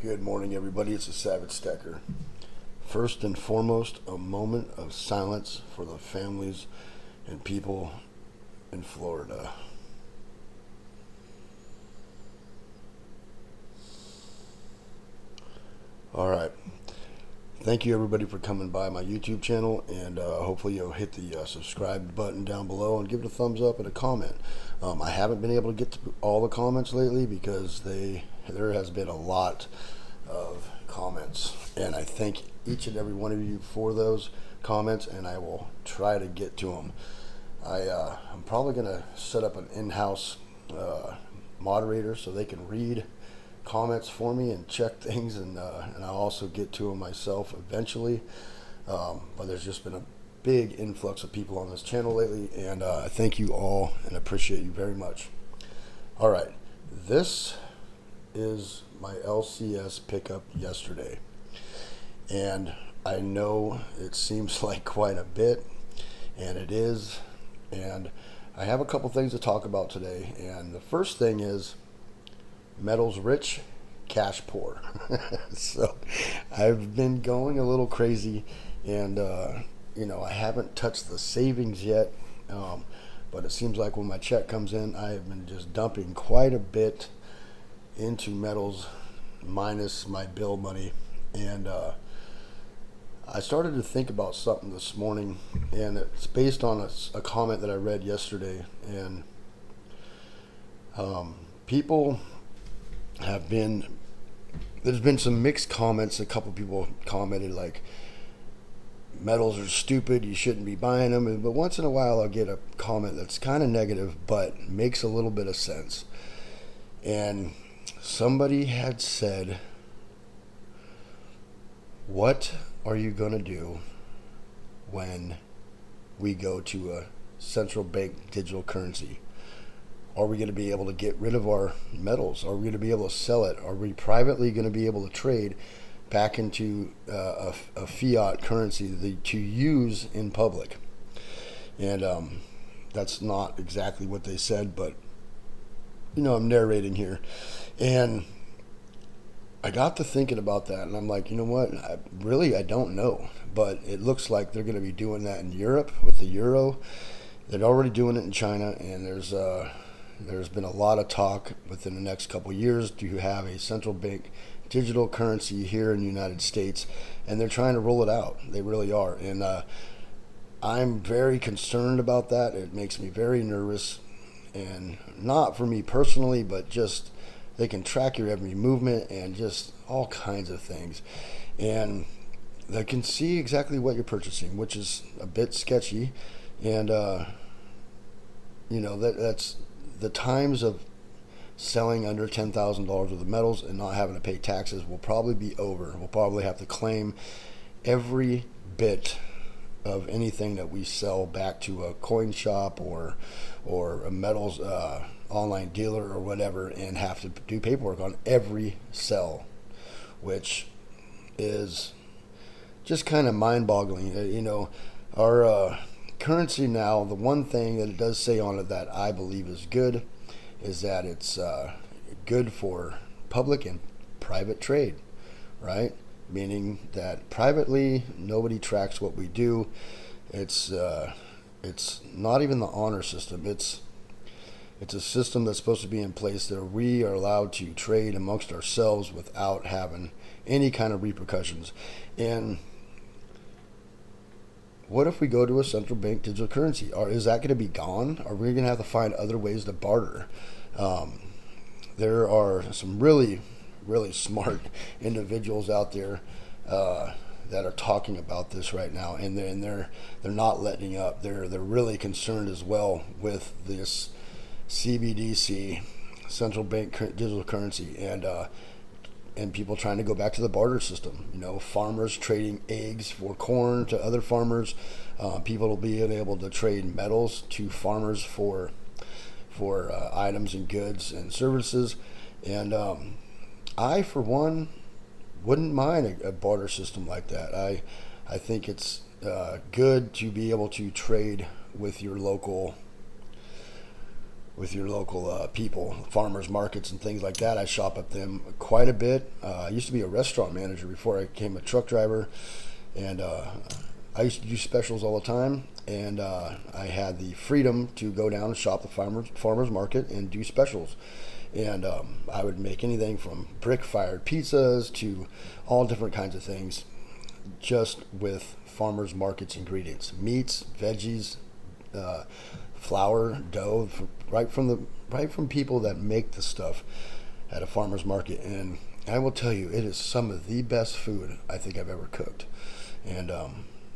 Good morning, everybody. It's a Savage Stacker. First and foremost, a moment of silence for the families and people in Florida. All right. Thank you, everybody, for coming by my YouTube channel, and hopefully you'll hit the subscribe button down below and give it a thumbs up and a comment. I haven't been able to get to all the comments lately because there has been a lot of comments, and I thank each and every one of you for those comments, and I will try to get to them. I'm probably going to set up an in-house moderator so they can read comments for me and check things, and I'll also get to them myself eventually. But there's just been a big influx of people on this channel lately, and I thank you all and appreciate you very much. All right, this is my LCS pickup yesterday, and I know it seems like quite a bit, and it is, and I have a couple things to talk about today. And the first thing is metals rich, cash poor. So I've been going a little crazy, and I haven't touched the savings yet, but it seems like when my check comes in, I have been just dumping quite a bit into metals minus my bill money. And I started to think about something this morning, and it's based on a comment that I read yesterday. And people have been, there's been some mixed comments. A couple people commented like, metals are stupid, you shouldn't be buying them. But once in a while I'll get a comment that's kind of negative but makes a little bit of sense. And somebody had said, what are you going to do when we go to a central bank digital currency? Are we going to be able to get rid of our metals? Are we going to be able to sell it? Are we privately going to be able to trade back into a fiat currency to use in public? And that's not exactly what they said, but I'm narrating here. And I got to thinking about that, and I'm like, you know what? I don't know. But it looks like they're going to be doing that in Europe with the euro. They're already doing it in China, and there's been a lot of talk within the next couple of years to have a central bank digital currency here in the United States, and they're trying to roll it out. They really are. And I'm very concerned about that. It makes me very nervous, and not for me personally, but just they can track your every movement and just all kinds of things. And they can see exactly what you're purchasing, which is a bit sketchy. And, that's the times of selling under $10,000 worth of metals and not having to pay taxes will probably be over. We'll probably have to claim every bit of anything that we sell back to a coin shop or a metals online dealer or whatever, and have to do paperwork on every sell, which is just kind of mind-boggling. Our currency now, the one thing that it does say on it that I believe is good is that it's good for public and private trade, right? Meaning that privately nobody tracks what we do. It's not even the honor system. It's a system that's supposed to be in place that we are allowed to trade amongst ourselves without having any kind of repercussions. And what if we go to a central bank digital currency? Is that going to be gone? Are we going to have to find other ways to barter? There are some really, really smart individuals out there that are talking about this right now, and they're not letting up. They're really concerned as well with this CBDC, central bank digital currency, and people trying to go back to the barter system. Farmers trading eggs for corn to other farmers. People will be able to trade metals to farmers for items and goods and services. And I, for one, wouldn't mind a barter system like that. I think it's good to be able to trade with your local with your local people, farmers markets and things like that. I shop at them quite a bit. I used to be a restaurant manager before I became a truck driver, and I used to do specials all the time. And I had the freedom to go down and shop the farmers market and do specials. And I would make anything from brick-fired pizzas to all different kinds of things, just with farmers markets ingredients, meats, veggies, flour, dough, right from people that make the stuff at a farmer's market. And I will tell you, it is some of the best food I think I've ever cooked. And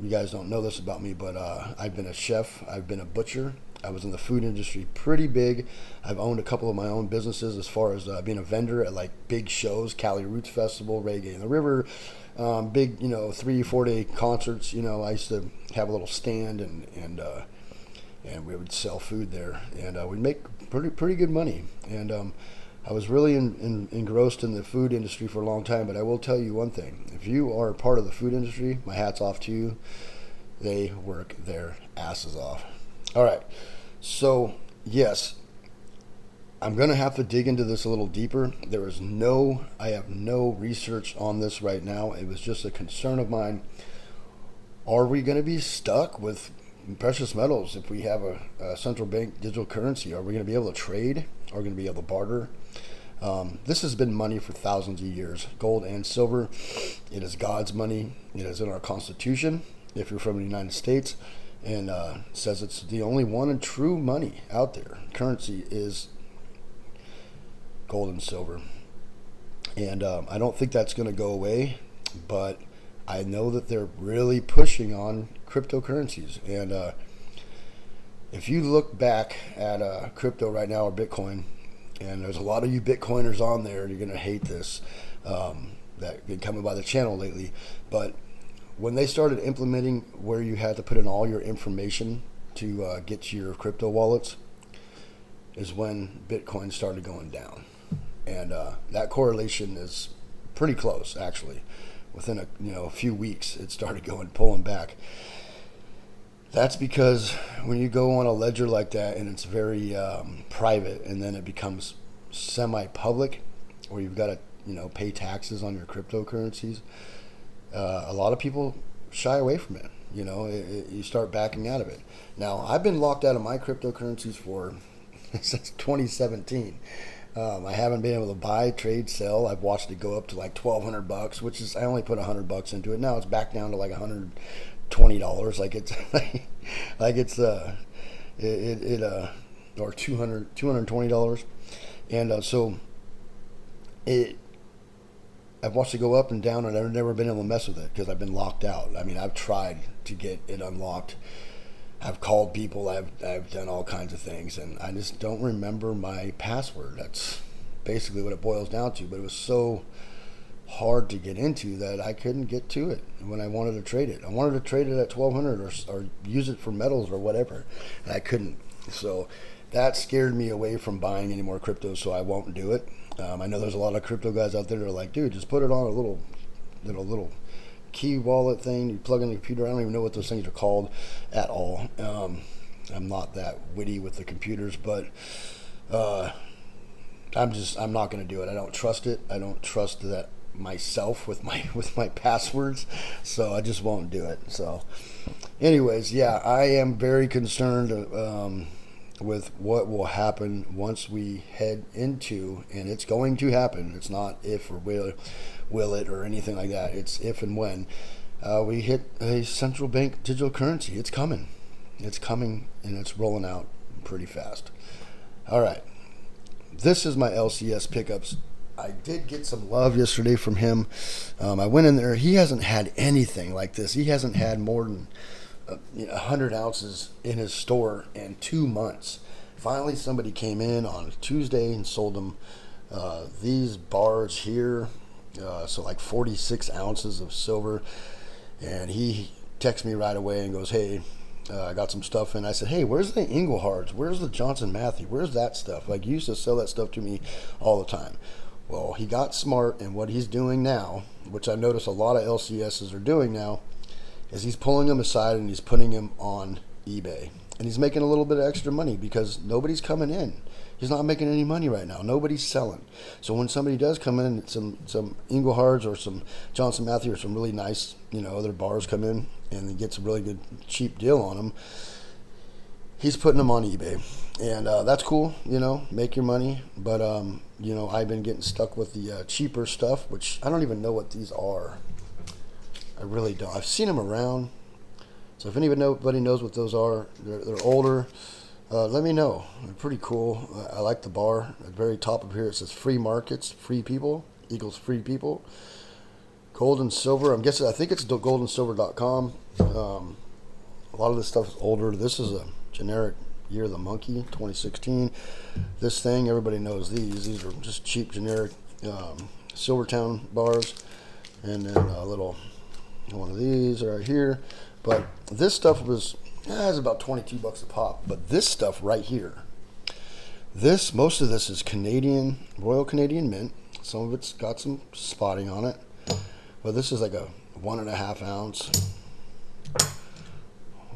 you guys don't know this about me, but I've been a chef, I've been a butcher, I was in the food industry pretty big. I've owned a couple of my own businesses as far as being a vendor at like big shows, Cali Roots Festival, Reggae in the River, big, 3-4 day concerts. I used to have a little stand and we would sell food there, and we'd make pretty good money. And I was really engrossed in the food industry for a long time, but I will tell you one thing. If you are part of the food industry, my hat's off to you. They work their asses off. All right, so yes, I'm going to have to dig into this a little deeper. I have no research on this right now. It was just a concern of mine. Are we going to be stuck with precious metals if we have a central bank digital currency? Are we going to be able to trade? Are we going to be able to barter? This has been money for thousands of years, gold and silver. It is God's money. It is in our Constitution, if you're from the United States, and says it's the only one and true money out there. Currency is gold and silver. And I don't think that's going to go away, but I know that they're really pushing on cryptocurrencies. And if you look back at crypto right now, or Bitcoin, and there's a lot of you Bitcoiners on there, you're going to hate this, that been coming by the channel lately, but when they started implementing where you had to put in all your information to get to your crypto wallets is when Bitcoin started going down. And that correlation is pretty close, actually. Within a few weeks, it started pulling back. That's because when you go on a ledger like that and it's very private, and then it becomes semi-public, where you've got to pay taxes on your cryptocurrencies, a lot of people shy away from it. You start backing out of it. Now, I've been locked out of my cryptocurrencies since 2017. I haven't been able to buy, trade, sell. I've watched it go up to like $1,200, which is, I only put $100 into it. Now it's back down to like $120, like it's or $220, and so I've watched it go up and down, and I've never been able to mess with it because I've been locked out. I mean, I've tried to get it unlocked. I've called people. I've done all kinds of things, and I just don't remember my password. That's basically what it boils down to. But it was so hard to get into that I couldn't get to it when I wanted to trade it. I wanted to trade it at 1,200 or use it for metals or whatever, and I couldn't. So that scared me away from buying any more crypto, so I won't do it. I know there's a lot of crypto guys out there that are like, dude, just put it on a little key wallet thing. You plug in the computer. I don't even know what those things are called at all. I'm not that witty with the computers, but I'm not going to do it. I don't trust it. I don't trust that myself with my passwords, so I just won't do it. So anyways, yeah, I am very concerned with what will happen once we head into, and it's going to happen. It's not if or will it or anything like that. It's if and when we hit a central bank digital currency. It's coming, and it's rolling out pretty fast. All right, this is my LCS pickups. I did get some love yesterday from him. I went in there. He hasn't had anything like this. He hasn't had more than 100 ounces in his store in 2 months. Finally, somebody came in on Tuesday and sold him these bars here, so like 46 ounces of silver. And he texts me right away and goes, hey, I got some stuff in. I said, hey, where's the Inglehards? Where's the Johnson Matthey? Where's that stuff? Like, you used to sell that stuff to me all the time. Well, he got smart, and what he's doing now, which I notice a lot of LCSs are doing now, is he's pulling them aside and he's putting them on eBay. And he's making a little bit of extra money because nobody's coming in. He's not making any money right now. Nobody's selling. So when somebody does come in, some Inglehards or some Johnson Matthey or some really nice, other bars come in and he gets a really good cheap deal on them, he's putting them on eBay. And that's cool, make your money. But, I've been getting stuck with the cheaper stuff, which I don't even know what these are. I really don't. I've seen them around. So if anybody knows what those are, they're older, let me know. They're pretty cool. I like the bar. At the very top of here it says free markets, free people, equals free people. Gold and silver. I think it's goldandsilver.com. A lot of this stuff is older. This is a generic Year of the Monkey, 2016. This thing, everybody knows these. These are just cheap, generic Silvertown bars. And then a little one of these right here. But this stuff was about $22 a pop. But this stuff right here, most of this is Canadian, Royal Canadian Mint. Some of it's got some spotting on it. But this is like a 1.5 ounce.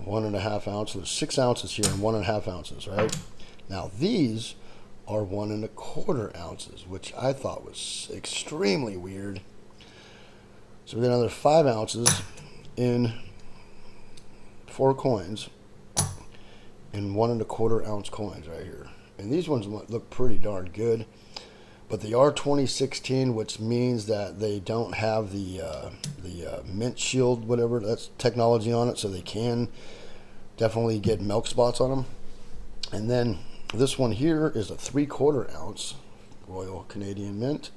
1.5 ounce. There's 6 ounces here and 1.5 ounces, right? Now these are 1.25 ounces, which I thought was extremely weird. So we got another 5 ounces in 4 coins and 1.25 ounce coins right here. And these ones look pretty darn good, but they are 2016, which means that they don't have the mint shield, whatever, that's technology on it, so they can definitely get milk spots on them. And then this one here is a 3/4 ounce Royal Canadian Mint,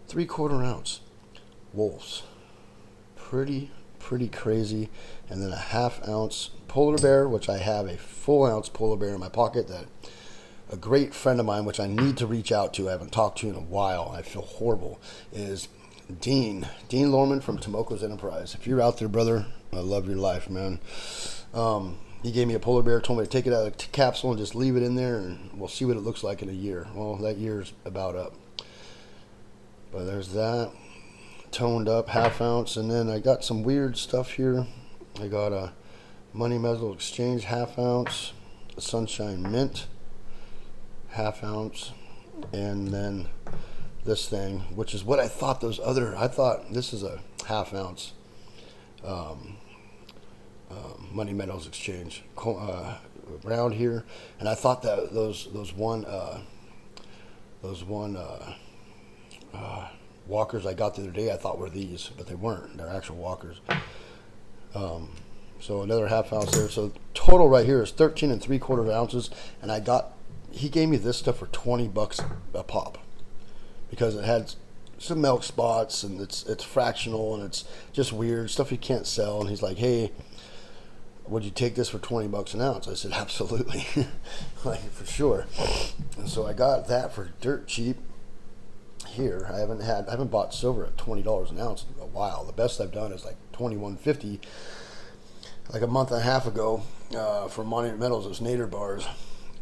3/4 ounce Wolves, pretty crazy. And then a 1/2 ounce polar bear, which I have a full ounce polar bear in my pocket that a great friend of mine, which I need to reach out to, I haven't talked to in a while, I feel horrible, is Dean Lorman from Tomoko's Enterprise. If you're out there, brother, I love your life, man. He gave me a polar bear, told me to take it out of the capsule and just leave it in there, and we'll see what it looks like in a year. Well, that year's about up. But there's that. Toned up 1/2 ounce. And then I got some weird stuff here. I got a Money Metal Exchange 1/2 ounce, a Sunshine Mint 1/2 ounce, and then this thing, which is what I thought I thought this is a 1/2 ounce Money Metals Exchange around here, and I thought that those walkers I got the other day, I thought were these, but they weren't. They're actual walkers. So another 1/2 ounce there. So total right here is 13 3/4 ounces, and he gave me this stuff for $20 a pop because it had some milk spots and it's fractional and it's just weird stuff you can't sell. And he's like, "Hey, would you take this for $20 an ounce?" I said, "Absolutely," like for sure. And so I got that for dirt cheap. Here, I haven't bought silver at $20 an ounce in a while. The best I've done is like $21.50, like a month and a half ago, for Monument Metals, those Nader bars,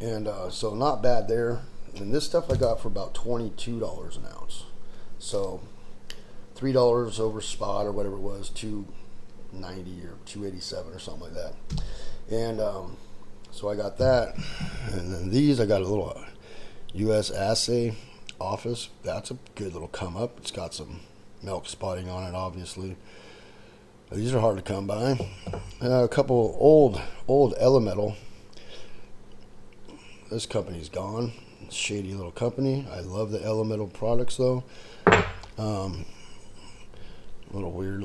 and so not bad there. And this stuff I got for about $22 an ounce, so $3 over spot or whatever it was, $2.90 or $2.87 or something like that. And so I got that, and then these I got a little U.S. assay office. That's a good little come up. It's got some milk spotting on it, obviously. These are hard to come by. A couple old Elemental. This company's gone. Shady little company. I love the Elemental products though. Little weird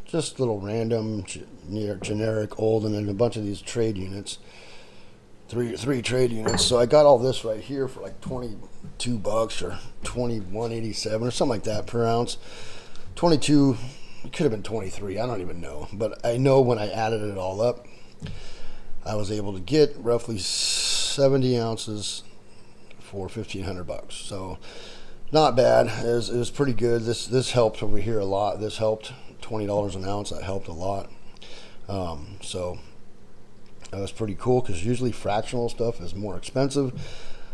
just little random generic old, and then a bunch of these trade units. Three trade units. So I got all this right here for like $22 or $21.87 or something like that per ounce. 22, it could have been 23, I don't even know. But I know when I added it all up, I was able to get roughly 70 ounces for $1,500. So not bad. It was pretty good. This helped over here a lot. This helped $20 an ounce. That helped a lot. So that was pretty cool because usually fractional stuff is more expensive.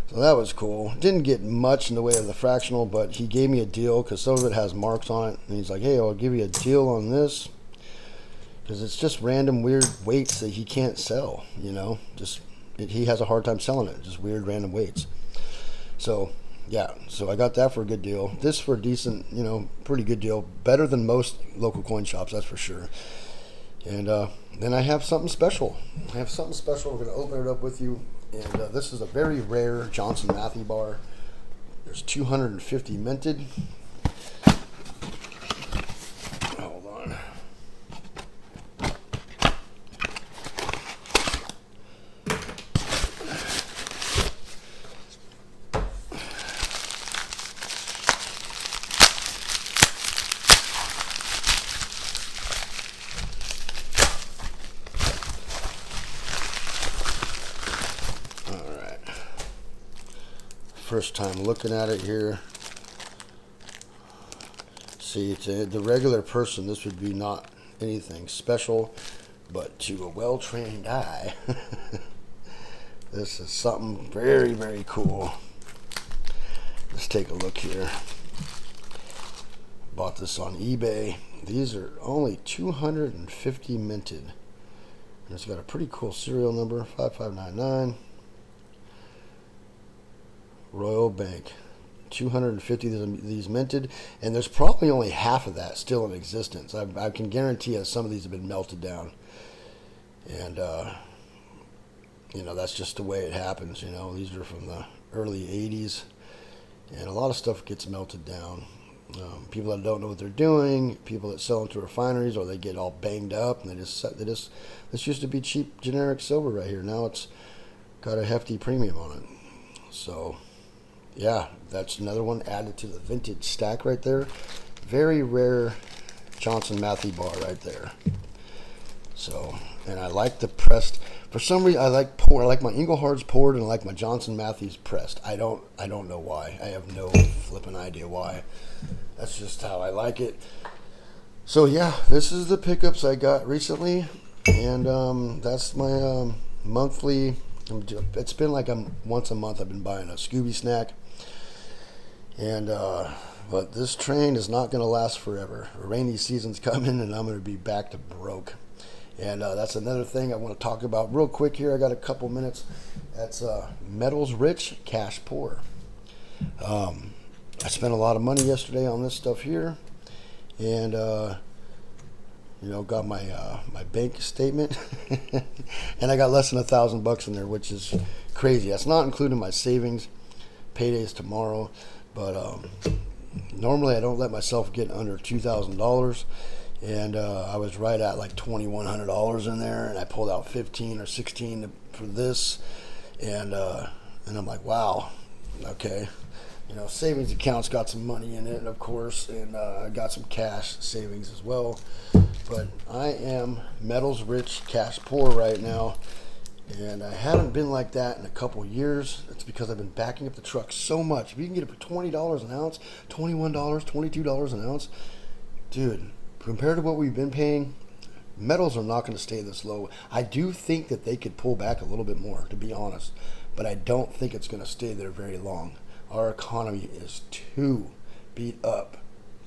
So that was cool. Didn't get much in the way of the fractional, but he gave me a deal because some of it has marks on it. And he's like, "Hey, I'll give you a deal on this." because it's just random weird weights that he can't sell. He has a hard time selling it. Just weird random weights. So yeah, so I got that for a good deal. This for a decent, pretty good deal. Better than most local coin shops, that's for sure. And then I have something special. We're going to open it up with you. And this is a very rare Johnson Matthey bar. There's 250 minted. Hold on. First time looking at it here. See, to the regular person, this would be not anything special, but to a well-trained eye, this is something very, very cool. Let's take a look here. Bought this on eBay. These are only 250 minted. And it's got a pretty cool serial number, 5599. Royal Bank, 250 of these minted, and there's probably only half of that still in existence. I can guarantee you some of these have been melted down, and that's just the way it happens. These are from the early 80s, and a lot of stuff gets melted down. People that don't know what they're doing, people that sell into refineries, or they get all banged up, and this used to be cheap generic silver right here. Now it's got a hefty premium on it. So yeah, that's another one added to the vintage stack right there. Very rare Johnson Matthey bar right there. So, and I like the pressed. For some reason, I like pour. I like my Inglehards poured, and I like my Johnson Mattheys pressed. I don't know why. I have no flipping idea why. That's just how I like it. So yeah, this is the pickups I got recently, and that's my monthly. It's been like once a month I've been buying a Scooby snack, and but this train is not going to last forever. A rainy season's coming, and I'm going to be back to broke. And that's another thing I want to talk about real quick here. I got a couple minutes. That's metals rich, cash poor. I spent a lot of money yesterday on this stuff here, and got my bank statement, and I got less than $1,000 in there, which is crazy. That's not including my savings. Payday's tomorrow, but normally I don't let myself get under $2,000, and I was right at like $2,100 in there, and I pulled out 15 or 16 for this, and I'm like, wow, okay. Savings accounts got some money in it, of course, and I got some cash savings as well. But I am metals rich, cash poor right now, and I haven't been like that in a couple years. It's because I've been backing up the truck so much. If you can get it for $20 an ounce, $21, $22 an ounce, dude, compared to what we've been paying, metals are not going to stay this low. I do think that they could pull back a little bit more, to be honest, but I don't think it's going to stay there very long. Our economy is too beat up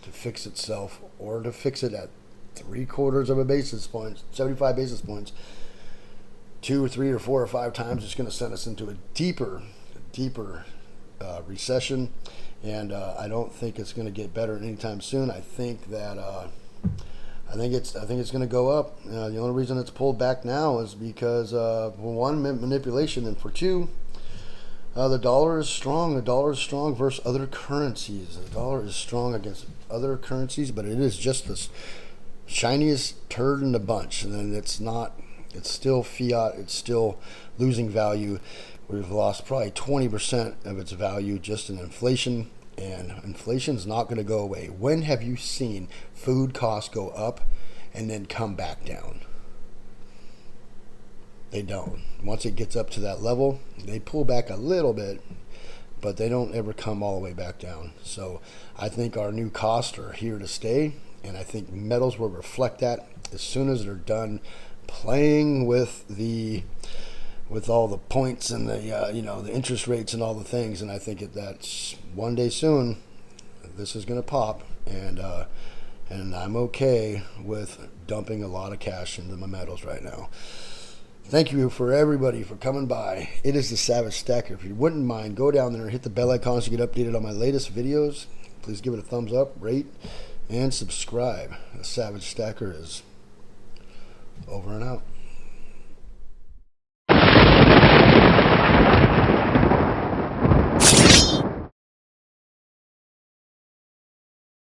to fix itself, or to fix it at 3/4 of a basis point, 75 basis points, 2 or 3 or 4 or 5 times. It's going to send us into a deeper recession, and I don't think it's going to get better anytime soon. I think that I think it's going to go up. The only reason it's pulled back now is because for one, manipulation, and for two, the dollar is strong. The dollar is strong versus other currencies. The dollar is strong against other currencies, but it is just the shiniest turd in the bunch. And then it's still fiat. It's still losing value. We've lost probably 20% of its value just in inflation, and inflation's not going to go away. When have you seen food costs go up and then come back down? They don't. Once it gets up to that level, they pull back a little bit, but they don't ever come all the way back down. So I think our new costs are here to stay, and I think metals will reflect that as soon as they're done playing with all the points and the interest rates and all the things. And I think that's one day soon, this is going to pop, and and I'm okay with dumping a lot of cash into my metals right now. Thank you for everybody for coming by. It is the Savage Stacker. If you wouldn't mind, go down there and hit the bell icon to get updated on my latest videos. Please give it a thumbs up, rate, and subscribe. The Savage Stacker is over and out.